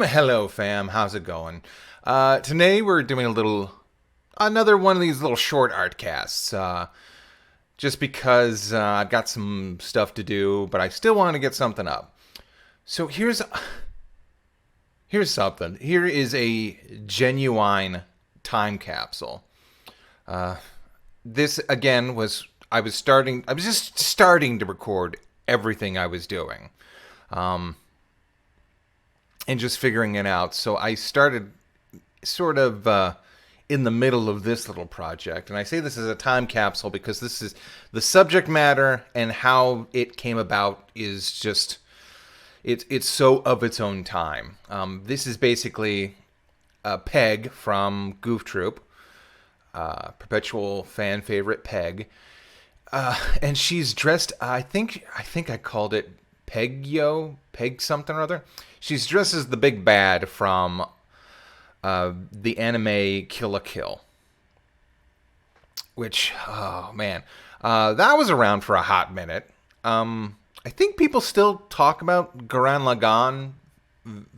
Hello fam, how's it going? Today we're doing another one of these little short art casts. Just because I've got some stuff to do, but I still want to get something up. So here's something. Here is a genuine time capsule. This again was I was just starting to record everything I was doing. And just figuring it out. So I started sort of in the middle of this little project. And I say this is a time capsule because this is the subject matter and how it came about is just, it's so of its own time. This is basically Peg from Goof Troop, perpetual fan favorite Peg. And she's dressed, I think I called it Pegyo, Peg something or other. She's dressed as the big bad from the anime Kill la Kill. Which, oh man, that was around for a hot minute. I think people still talk about Gurren Lagann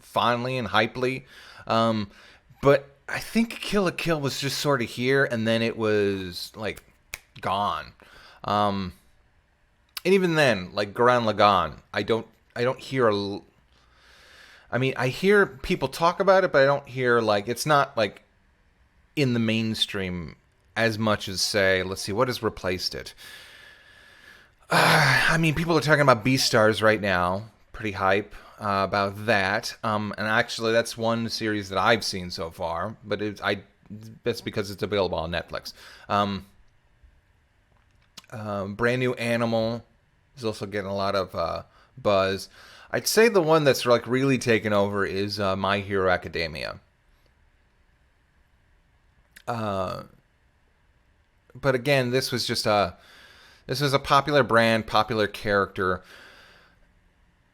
fondly and hypely. But I think Kill la Kill was just sort of here and then it was like gone. And even then, like Gurren Lagann, I don't hear I hear people talk about it, but I don't hear it's not like in the mainstream as much as say, let's see, what has replaced it? People are talking about Beastars right now, pretty hype about that. And actually, that's one series that I've seen so far, but that's because it's available on Netflix. Brand New Animal is also getting a lot of buzz. I'd say the one that's really taken over is My Hero Academia. But again, this was a popular brand, popular character,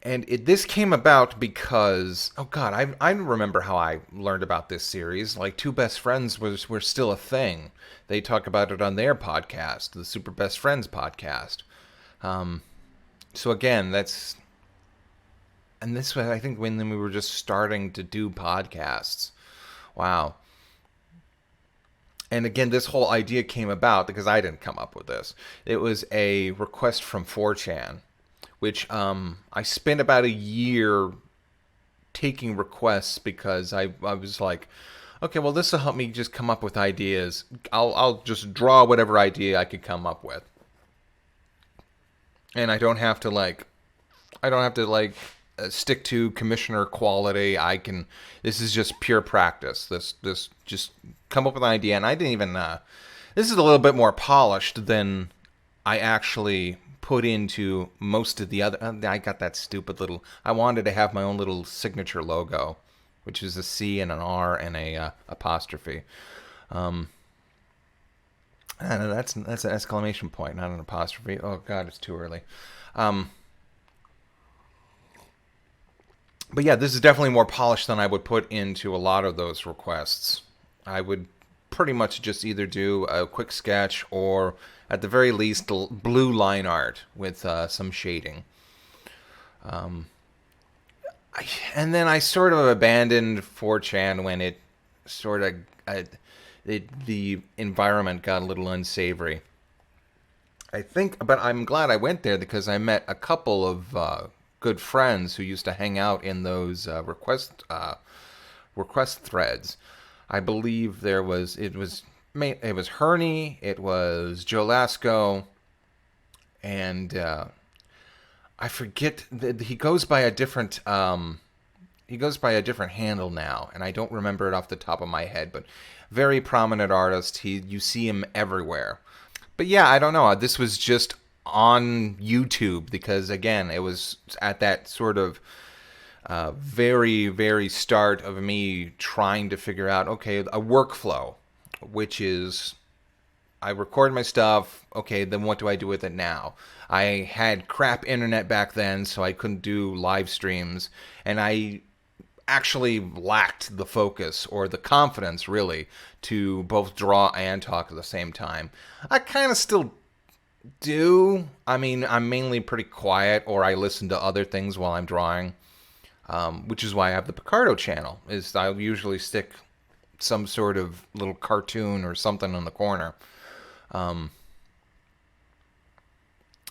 and this came about because I remember how I learned about this series. Like Two Best Friends were still a thing. They talk about it on their podcast, the Super Best Friends podcast. So again, this was, I think, when we were just starting to do podcasts. Wow. And again, this whole idea came about because I didn't come up with this. It was a request from 4chan, which I spent about a year taking requests because I was like, okay, well, this will help me just come up with ideas. I'll just draw whatever idea I could come up with. And I don't have to stick to commissioner quality. This is just pure practice. This just come up with an idea. And I didn't even, this is a little bit more polished than I actually put into most of the other, I got that stupid little, I wanted to have my own little signature logo, which is a C and an R and a apostrophe. I don't know, that's an exclamation point, not an apostrophe. Oh God, it's too early. But yeah, this is definitely more polished than I would put into a lot of those requests. I would pretty much just either do a quick sketch or, at the very least, blue line art with some shading. And then I sort of abandoned 4chan when it sort of the environment got a little unsavory. But I'm glad I went there because I met a couple of good friends who used to hang out in those request threads. I believe it was Herney, it was Joe Lasco, and I forget he goes by a different handle now, and I don't remember it off the top of my head, but very prominent artist. You see him everywhere. But yeah, I don't know. This was just on YouTube because, again, it was at that sort of very, very start of me trying to figure out, okay, a workflow, which is I record my stuff. Okay, then what do I do with it now? I had crap internet back then, so I couldn't do live streams, and I actually lacked the focus or the confidence, really, to both draw and talk at the same time. I kind of still do. I'm mainly pretty quiet, or I listen to other things while I'm drawing. which is why I have the Picardo channel. Is I'll usually stick some sort of little cartoon or something in the corner.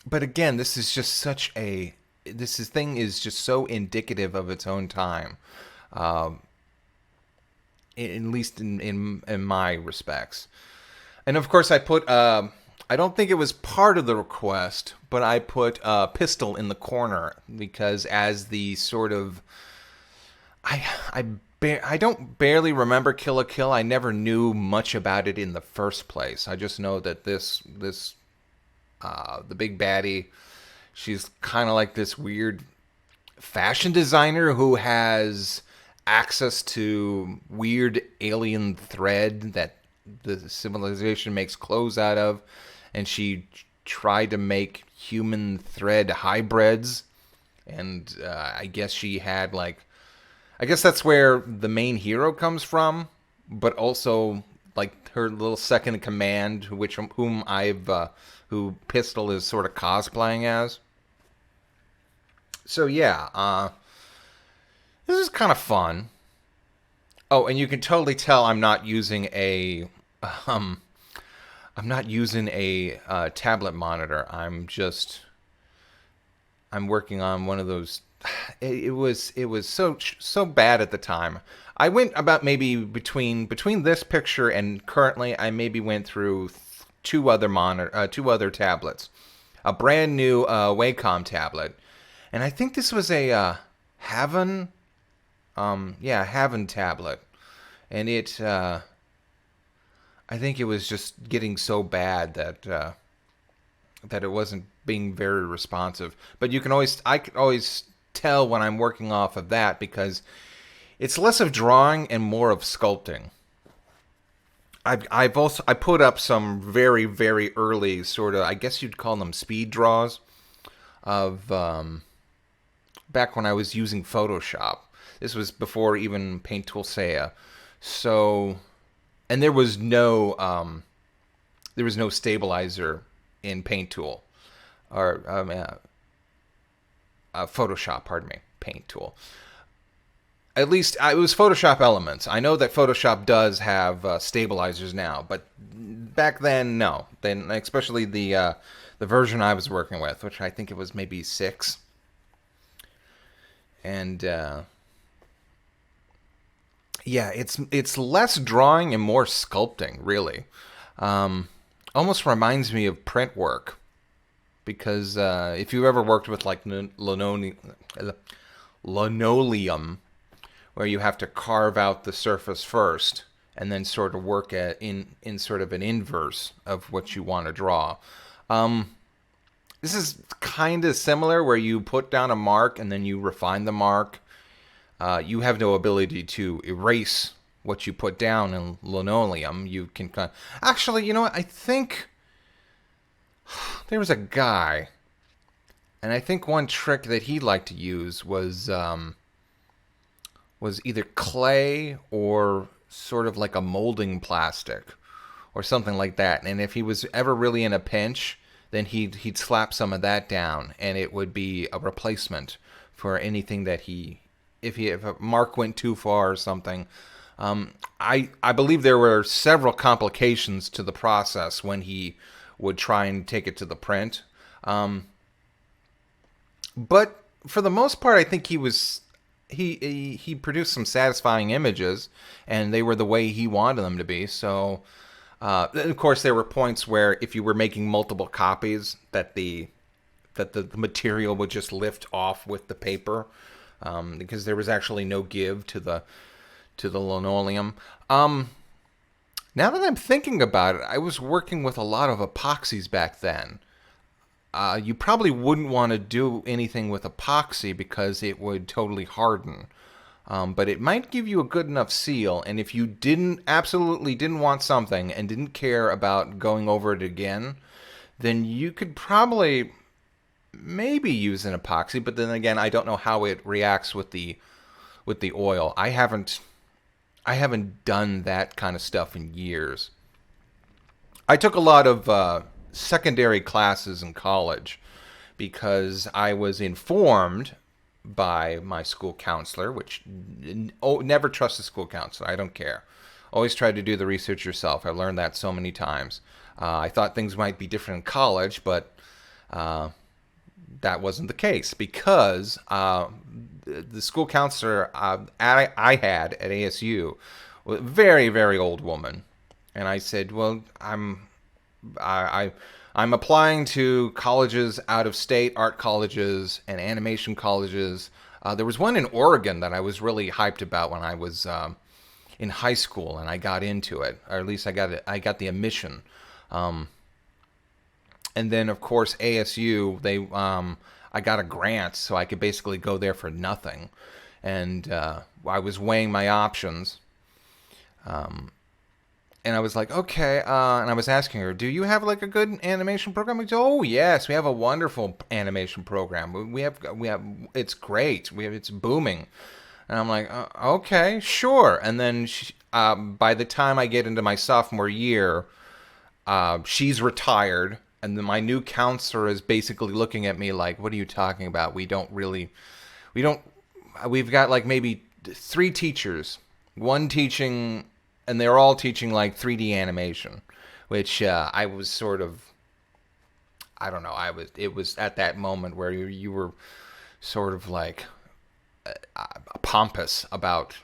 But again, this is just such a thing is just so indicative of its own time, at least in my respects. And of course, I put I don't think it was part of the request, but I put Pistol in the corner because as the sort of I don't barely remember Kill la Kill. I never knew much about it in the first place. I just know that this the big baddie, she's kind of like this weird fashion designer who has access to weird alien thread that the civilization makes clothes out of, and she tried to make human thread hybrids, and I guess she had like, I guess that's where the main hero comes from, but also like her little second in command, who Pistol is sort of cosplaying as. So yeah, this is kind of fun. Oh, and you can totally tell I'm not using a tablet monitor. I'm working on one of those. It was so bad at the time. I went about maybe between this picture and currently I maybe went through two other tablets, a brand new Wacom tablet, and I think this was a Haven, Haven tablet, and it I think it was just getting so bad that it wasn't being very responsive. But I could always tell when I'm working off of that because it's less of drawing and more of sculpting. I put up some very, very early sort of, I guess you'd call them speed draws of back when I was using Photoshop. This was before even Paint Tool Saya. So, and there was no stabilizer in Paint Tool or Photoshop. Pardon me, Paint Tool. At least it was Photoshop Elements. I know that Photoshop does have stabilizers now, but back then, no. Then, especially the version I was working with, which I think it was maybe 6, and yeah, it's less drawing and more sculpting, really. Almost reminds me of print work, because if you've ever worked with like linoleum, where you have to carve out the surface first and then sort of work in sort of an inverse of what you want to draw. This is kind of similar, where you put down a mark and then you refine the mark. You have no ability to erase what you put down in linoleum. You can actually, you know what? I think there was a guy, and I think one trick that he liked to use was either clay or sort of like a molding plastic or something like that. And if he was ever really in a pinch, then he'd slap some of that down, and it would be a replacement for anything that if a mark went too far or something. I believe there were several complications to the process when he would try and take it to the print. But for the most part, I think he produced some satisfying images, and they were the way he wanted them to be. So, of course, there were points where if you were making multiple copies, that the material would just lift off with the paper, because there was actually no give to the linoleum. Now that I'm thinking about it, I was working with a lot of epoxies back then. You probably wouldn't want to do anything with epoxy because it would totally harden. But it might give you a good enough seal, and if you absolutely didn't want something and didn't care about going over it again, then you could probably maybe use an epoxy. But then again, I don't know how it reacts with the oil. I haven't done that kind of stuff in years. I took a lot of secondary classes in college because I was informed by my school counselor, which, oh, never trust a school counselor. I don't care. Always try to do the research yourself. I learned that so many times. I thought things might be different in college, but that wasn't the case, because the school counselor I had at ASU was a very, very old woman. And I said, well, I'm applying to colleges out of state, art colleges and animation colleges. There was one in Oregon that I was really hyped about when I was in high school, and I got into it, or at least I got the admission. And then, of course, ASU, I got a grant, so I could basically go there for nothing. And I was weighing my options. And I was like, okay. And I was asking her, do you have like a good animation program? She said, oh yes, we have a wonderful animation program. We have, it's great. It's booming. And I'm like, okay, sure. And then by the time I get into my sophomore year, she's retired. And then my new counselor is basically looking at me like, what are you talking about? We've got like maybe 3 teachers, one teaching, and they're all teaching like 3D animation, which I was sort of, I don't know, it was at that moment where you were sort of like pompous about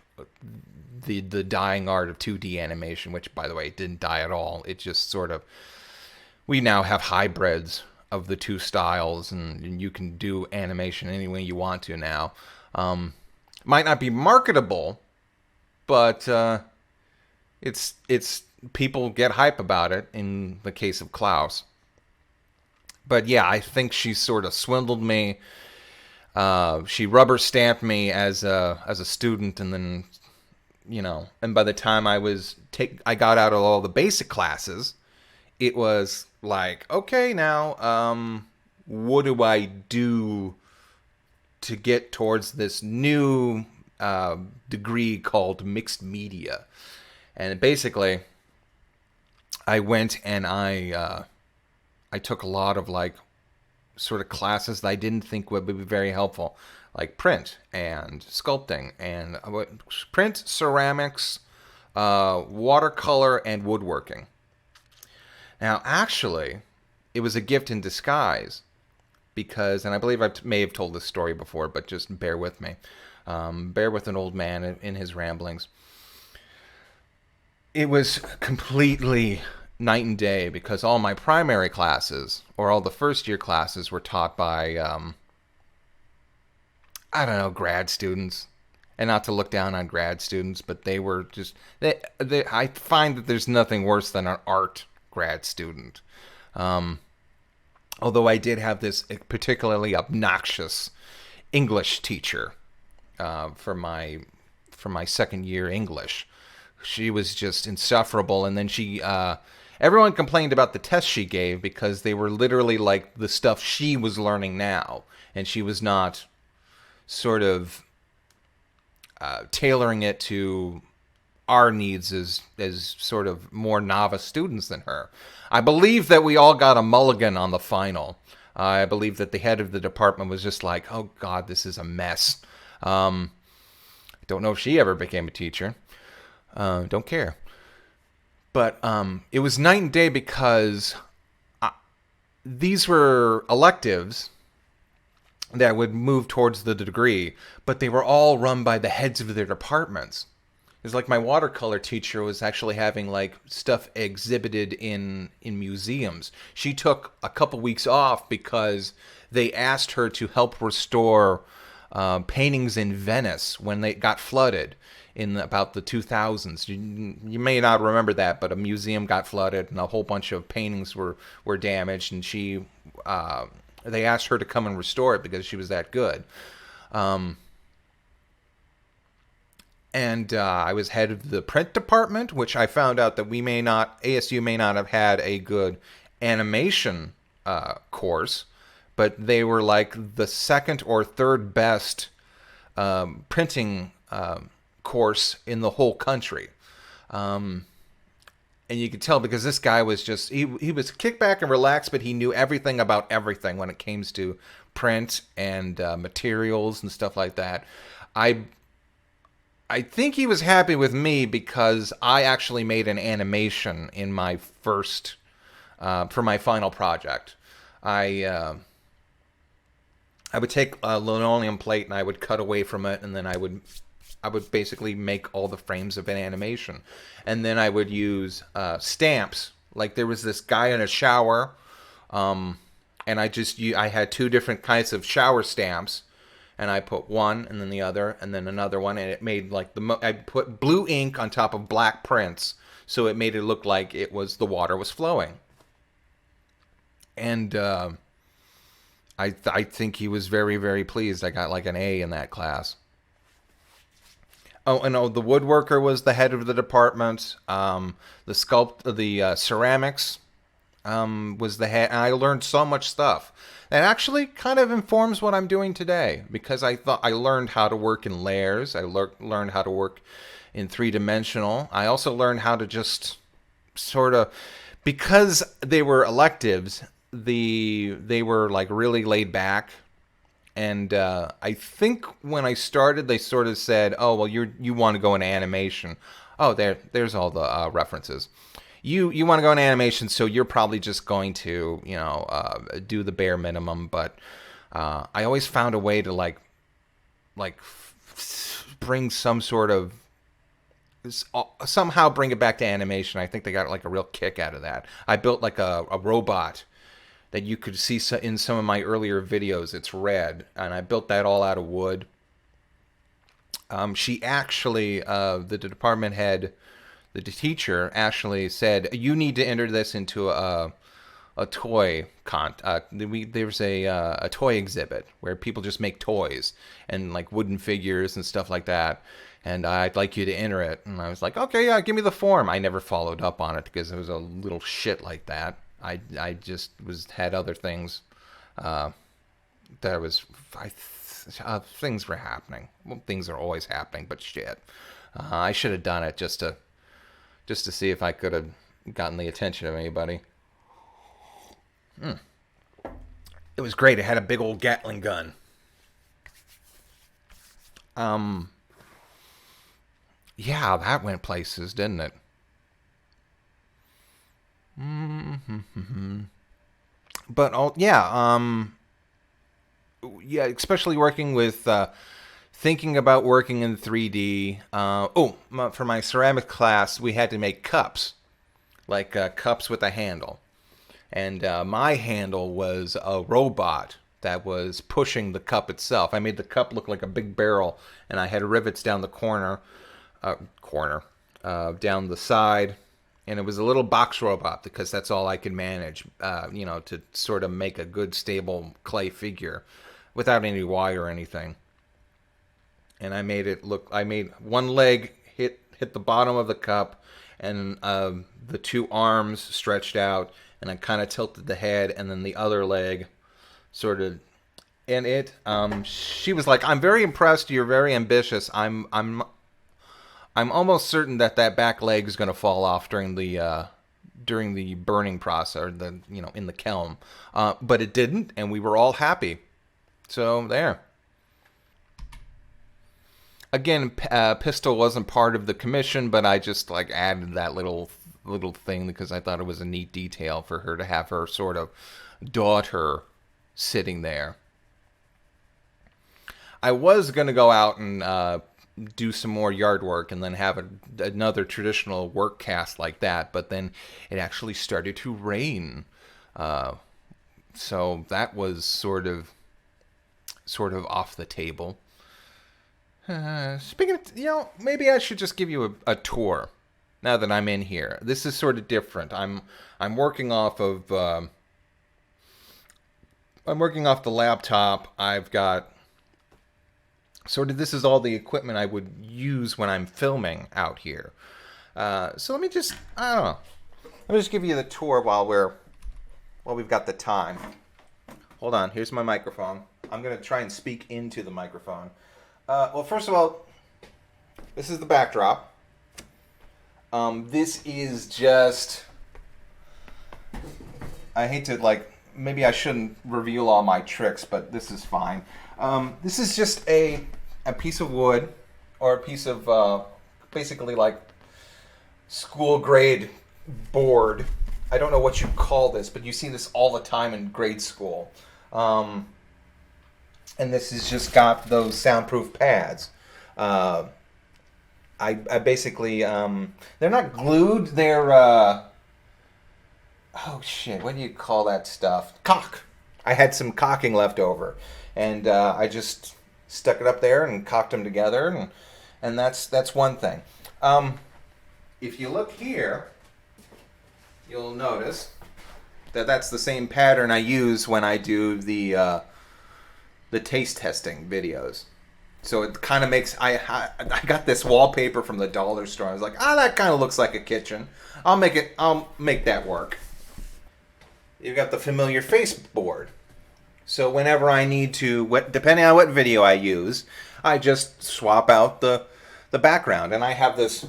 the dying art of 2D animation, which, by the way, didn't die at all. It just sort of, we now have hybrids of the two styles, and you can do animation any way you want to now. Might not be marketable, but it's people get hype about it in the case of Klaus. But yeah, I think she sort of swindled me. She rubber stamped me as a student, and then, and by the time I got out of all the basic classes, it was like, okay, now what do I do to get towards this new degree called mixed media? And basically, I went and I took a lot of like sort of classes that I didn't think would be very helpful, like print and sculpting and print, ceramics, watercolor, and woodworking. Now, actually, it was a gift in disguise because, and I believe I may have told this story before, but just bear with me. Bear with an old man in his ramblings. It was completely night and day because all my primary classes, or all the first year classes, were taught by, I don't know, grad students. And not to look down on grad students, but they were just, I find that there's nothing worse than an art grad student. Although I did have this particularly obnoxious English teacher for my second year English. She was just insufferable, and then everyone complained about the tests she gave because they were literally like the stuff she was learning now, and she was not sort of tailoring it to our needs as sort of more novice students than her. I believe that we all got a mulligan on the final. I believe that the head of the department was just like, oh God, this is a mess. I don't know if she ever became a teacher. Don't care. But it was night and day because these were electives that would move towards the degree, but they were all run by the heads of their departments. It's like my watercolor teacher was actually having like stuff exhibited in museums. She took a couple weeks off because they asked her to help restore paintings in Venice when they got flooded in about the 2000s. You may not remember that, but a museum got flooded and a whole bunch of paintings were damaged, and they asked her to come and restore it because she was that good. And I was head of the print department, which I found out that ASU may not have had a good animation course, but they were like the second or third best printing course in the whole country. And you could tell because this guy was just he was kick back and relaxed, but he knew everything about everything when it came to print and materials and stuff like that. I I think he was happy with me because I actually made an animation in my first for my final project. I uh, I would take a linoleum plate and I would cut away from it, and then I would basically make all the frames of an animation, and then I would use stamps. Like there was this guy in a shower, and I had two different kinds of shower stamps, and I put one and then the other and then another one, and it made like I put blue ink on top of black prints, so it made it look like the water was flowing, and I think he was very very pleased. I got like an A in that class. Oh, and the woodworker was the head of the department. The ceramics was the head. And I learned so much stuff that actually kind of informs what I'm doing today because I learned how to work in layers. I learned how to work in three-dimensional. I also learned how to just sort of, because they were electives, they were like really laid back. And I think when I started, they sort of said, "Oh, well, you want to go into animation? Oh, there's all the references. You want to go into animation, so you're probably just going to do the bare minimum." But I always found a way to like bring some sort of somehow bring it back to animation. I think they got like a real kick out of that. I built like a robot that you could see in some of my earlier videos. It's red, and I built that all out of wood. She actually, the department head, the teacher actually said, "You need to enter this into a toy there's a toy exhibit where people just make toys and like wooden figures and stuff like that. And I'd like you to enter it." And I was like, "Okay, yeah, give me the form." I never followed up on it because it was a little shit like that. I just had other things that was things were happening. Well, things are always happening, but shit, I should have done it just to see if I could have gotten the attention of anybody. It was great. It had a big old Gatling gun. Yeah, that went places, didn't it? But yeah, especially working with thinking about working in 3D. For my ceramic class, we had to make cups, like cups with a handle, and my handle was a robot that was pushing the cup itself. I made the cup look like a big barrel, and I had rivets down the down the side, and it was a little box robot because that's all I could manage, to sort of make a good stable clay figure without any wire or anything. And I made one leg hit the bottom of the cup, and the two arms stretched out, and I kind of tilted the head, and then the other leg sort of in it. She was like, "I'm very impressed. You're very ambitious. I'm almost certain that back leg is going to fall off during the burning process, or in the kiln." But it didn't, and we were all happy. So there. Again, Pistol wasn't part of the commission, but I just like added that little thing because I thought it was a neat detail for her to have her sort of daughter sitting there. I was going to go out and do some more yard work and then have another traditional work cast like that, but then it actually started to rain. So that was sort of off the table. Speaking of, maybe I should just give you a tour now that I'm in here. This is sort of different. I'm working off of the laptop. I've got this is all the equipment I would use when I'm filming out here. So I don't know. Let me just give you the tour while we've got the time. Hold on. Here's my microphone. I'm gonna try and speak into the microphone. Well, first of all, this is the backdrop. This is just... I hate to, like... Maybe I shouldn't reveal all my tricks, but this is fine. This is just a piece of wood, or a piece of, basically like school grade board. I don't know what you call this, but you see this all the time in grade school. And this has just got those soundproof pads. I basically, they're not glued, they're, oh shit, what do you call that stuff? Caulk. I had some caulking left over, and I just stuck it up there and caulked them together, and that's one thing. If you look here, you'll notice that that's the same pattern I use when I do the taste testing videos. So it kind of makes... I got this wallpaper from the dollar store. I was like, that kind of looks like a kitchen. I'll make that work. You've got the familiar face board. So whenever I need to, depending on what video I use, I just swap out the background. And I have this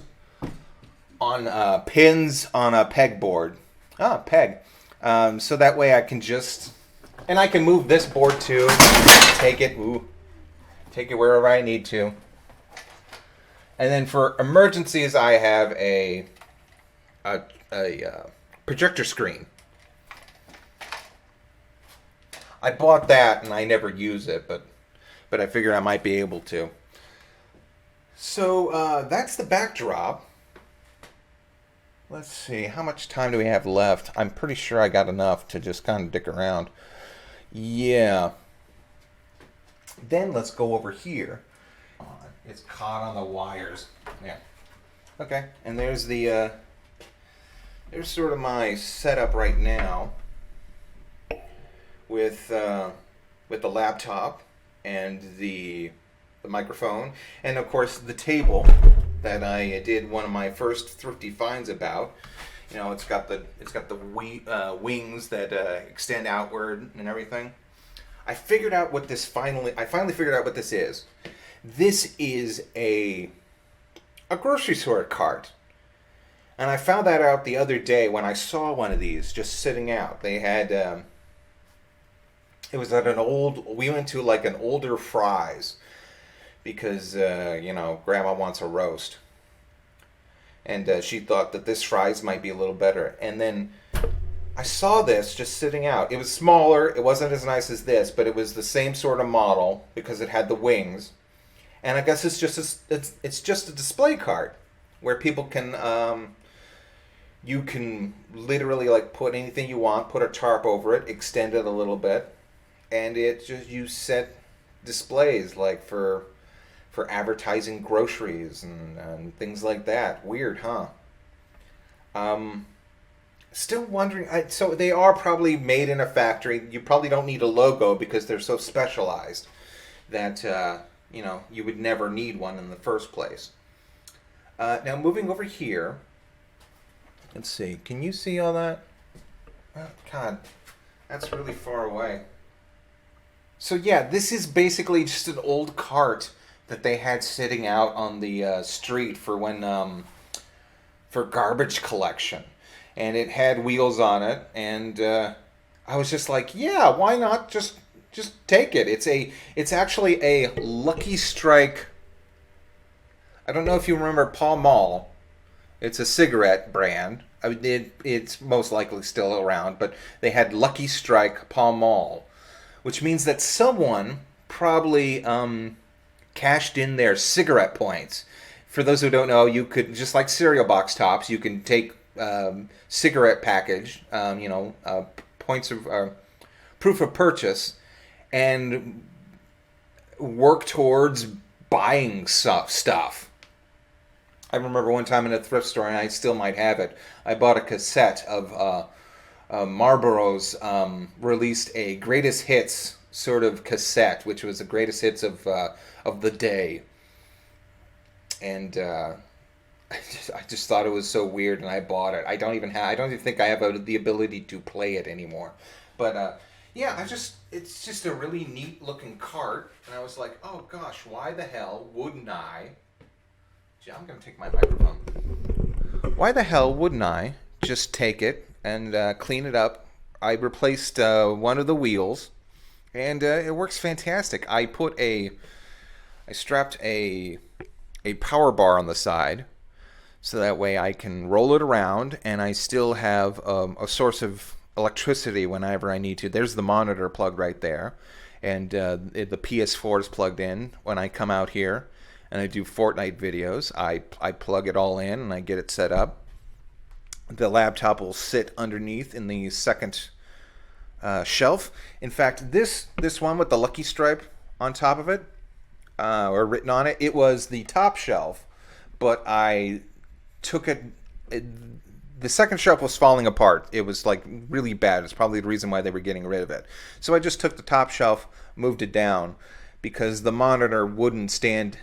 on pins on a peg board. Peg. So that way I can just... And I can move this board too. Take it wherever I need to. And then for emergencies, I have a projector screen. I bought that and I never use it, but I figured I might be able to. So that's the backdrop. Let's see, how much time do we have left? I'm pretty sure I got enough to just kind of dick around. Yeah. Then let's go over here. It's caught on the wires. Yeah. Okay, and there's the there's sort of my setup right now. With the laptop and the microphone, and of course the table that I did one of my first thrifty finds about. You know, it's got the wings that extend outward and everything. I finally figured out what this is. This is a grocery store cart. And I found that out the other day when I saw one of these just sitting out. They had it was at we went to like an older Fry's because, Grandma wants a roast. And she thought that this Fry's might be a little better. And then I saw this just sitting out. It was smaller. It wasn't as nice as this, but it was the same sort of model because it had the wings. And I guess it's just a display cart where people can, you can literally like put anything you want, put a tarp over it, extend it a little bit. And you set displays like for advertising groceries and things like that. Weird, huh? Still wondering. So they are probably made in a factory. You probably don't need a logo because they're so specialized that you would never need one in the first place. Now moving over here. Let's see. Can you see all that? Oh, God, that's really far away. So yeah, this is basically just an old cart that they had sitting out on the street for for garbage collection, and it had wheels on it, and I was just like, yeah, why not just take it? It's actually a Lucky Strike. I don't know if you remember Pall Mall. It's a cigarette brand. I mean, it's most likely still around, but they had Lucky Strike Pall Mall, which means that someone probably cashed in their cigarette points. For those who don't know, you could, just like cereal box tops, you can take cigarette package, points of proof of purchase, and work towards buying stuff. I remember one time in a thrift store, and I still might have it, I bought a cassette of Marlboro's released a greatest hits sort of cassette, which was the greatest hits of the day, and I just thought it was so weird, and I bought it. I don't even think I have the ability to play it anymore, but yeah, it's just a really neat looking cart, and I was like, oh gosh, why the hell wouldn't I? Gee, I'm gonna take my microphone. why the hell wouldn't I just take it and clean it up? I replaced one of the wheels, and it works fantastic. I strapped a power bar on the side, so that way I can roll it around, and I still have a source of electricity whenever I need to. There's the monitor plug right there, and the PS4 is plugged in. When I come out here and I do Fortnite videos, I plug it all in and I get it set up. The laptop will sit underneath in the second shelf. In fact, this one with the lucky stripe on top of it, or written on it, it was the top shelf, but I took it. The second shelf was falling apart. It was like really bad. It's probably the reason why they were getting rid of it. So I just took the top shelf, moved it down, because the monitor wouldn't fit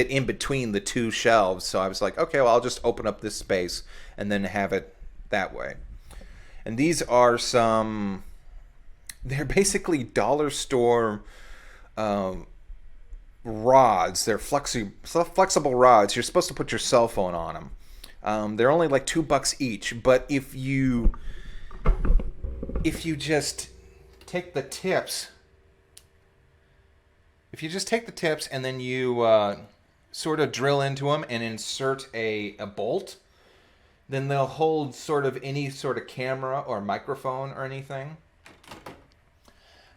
in between the two shelves. So I was like, okay, well, I'll just open up this space and then have it that way. And these are they're basically dollar store rods. They're flexible rods. You're supposed to put your cell phone on them. They're only like $2 each, but if you just take the tips, and then you sort of drill into them and insert a bolt, then they'll hold sort of any sort of camera or microphone or anything.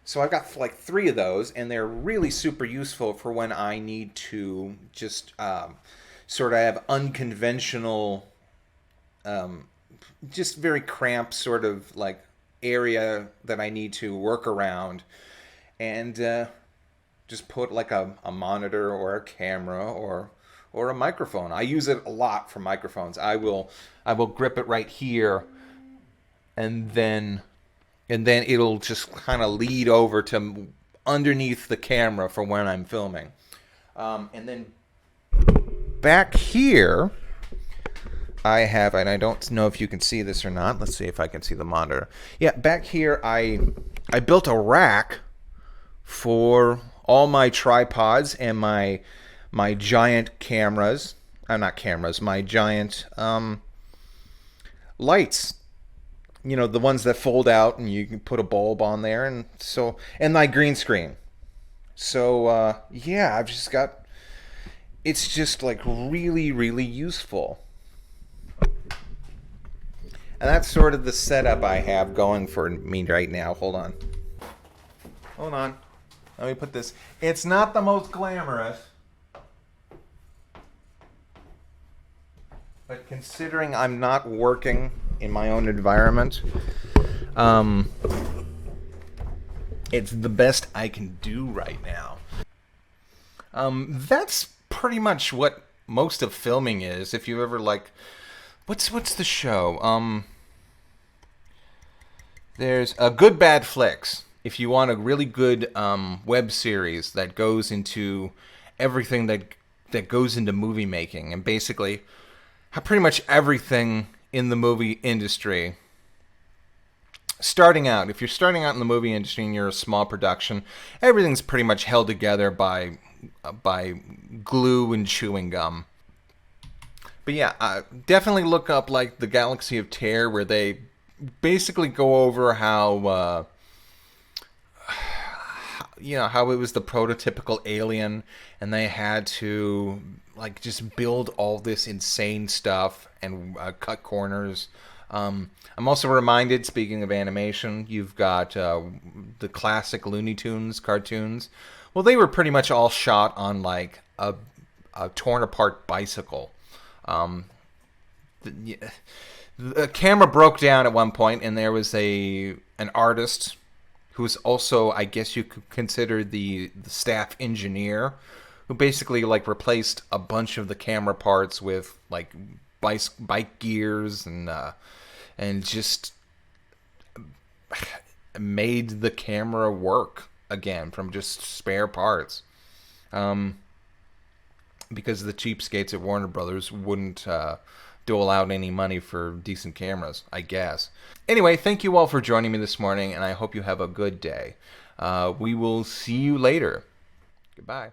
So I've got like 3 of those, and they're really super useful for when I need to just sort of have unconventional, just very cramped sort of like area that I need to work around, and just put like a monitor or a camera or a microphone. I use it a lot for microphones. I will grip it right here, and then it'll just kind of lead over to underneath the camera for when I'm filming. And then back here, I have, and I don't know if you can see this or not. Let's see if I can see the monitor. Yeah, back here, I built a rack for all my tripods and my giant cameras. Not cameras, my giant lights. You know, the ones that fold out and you can put a bulb on there, and my green screen. So yeah, I've just got, it's just like really, really useful. And that's sort of the setup I have going for me right now. Hold on. Let me put this. It's not the most glamorous, but considering I'm not working in my own environment, it's the best I can do right now. That's pretty much what most of filming is. If you ever like, what's the show? There's a Good Bad Flicks. If you want a really good web series that goes into everything that goes into movie making, and basically pretty much everything in the movie industry. Starting out, if you're starting out in the movie industry and you're a small production, everything's pretty much held together by glue and chewing gum. But yeah, definitely look up like the Galaxy of Terror, where they basically go over how how it was the prototypical alien, and they had to like just build all this insane stuff and cut corners. I'm also reminded, speaking of animation, you've got the classic Looney Tunes cartoons. Well, they were pretty much all shot on like a torn apart bicycle. The camera broke down at one point, and there was an artist who was also, I guess you could consider the staff engineer, who basically like replaced a bunch of the camera parts with like bike gears and just made the camera work again from just spare parts. Because the cheapskates at Warner Brothers wouldn't dole out any money for decent cameras, I guess. Anyway, thank you all for joining me this morning, and I hope you have a good day. We will see you later. Goodbye.